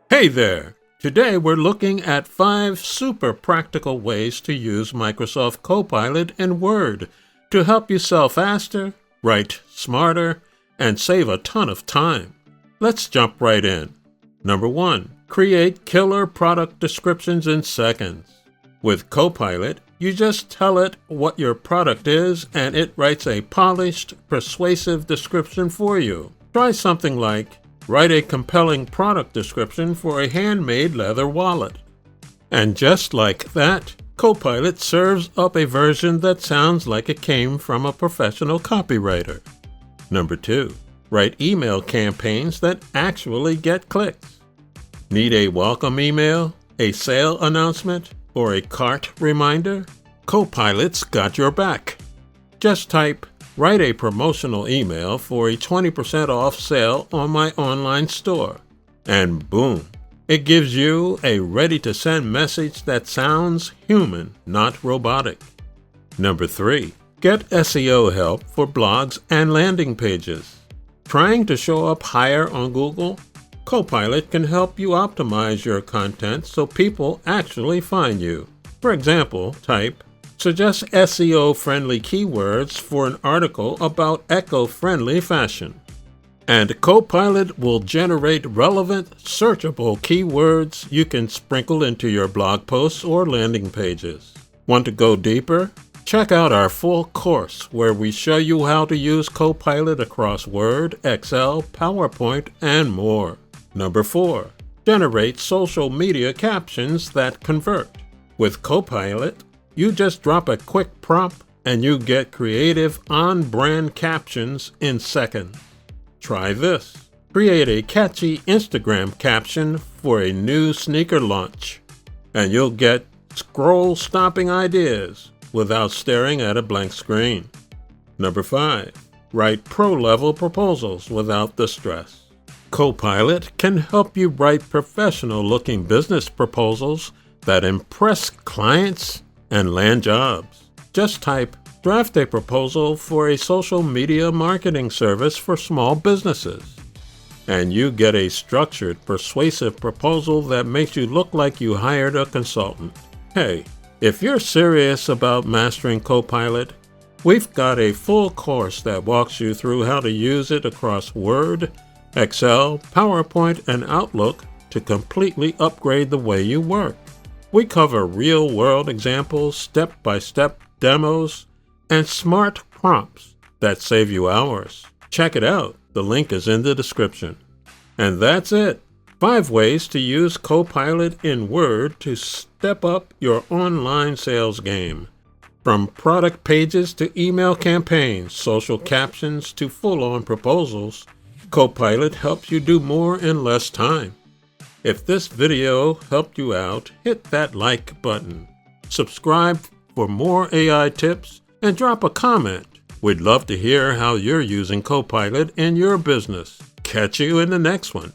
Hey there! Today we're looking at 5 super practical ways to use Microsoft Copilot in Word to help you sell faster, write smarter, and save a ton of time. Let's jump right in. Number 1. Create killer product descriptions in seconds. With Copilot, you just tell it what your product is and it writes a polished, persuasive description for you. Try something like, write a compelling product description for a handmade leather wallet. And just like that, Copilot serves up a version that sounds like it came from a professional copywriter. Number 2. Write email campaigns that actually get clicks. Need a welcome email, a sale announcement, or a cart reminder? Copilot's got your back. Just type, write a promotional email for a 20% off sale on my online store. And boom, it gives you a ready-to-send message that sounds human, not robotic. Number 3. Get SEO help for blogs and landing pages. Trying to show up higher on Google? Copilot can help you optimize your content so people actually find you. For example, type, suggest SEO-friendly keywords for an article about eco-friendly fashion. And Copilot will generate relevant, searchable keywords you can sprinkle into your blog posts or landing pages. Want to go deeper? Check out our full course where we show you how to use Copilot across Word, Excel, PowerPoint, and more. Number 4. Generate social media captions that convert. With Copilot, you just drop a quick prompt and you get creative on-brand captions in seconds. Try this. Create a catchy Instagram caption for a new sneaker launch, and you'll get scroll-stopping ideas without staring at a blank screen. Number 5. Write pro-level proposals without the stress. Copilot can help you write professional-looking business proposals that impress clients and land jobs. Just type, draft a proposal for a social media marketing service for small businesses. And you get a structured, persuasive proposal that makes you look like you hired a consultant. Hey, if you're serious about mastering Copilot, we've got a full course that walks you through how to use it across Word, Excel, PowerPoint, and Outlook to completely upgrade the way you work. We cover real-world examples, step-by-step demos, and smart prompts that save you hours. Check it out. The link is in the description. And that's it. 5 ways to use Copilot in Word to step up your online sales game. From product pages to email campaigns, social captions to full-on proposals, Copilot helps you do more in less time. If this video helped you out, hit that like button. Subscribe for more AI tips and drop a comment. We'd love to hear how you're using Copilot in your business. Catch you in the next one.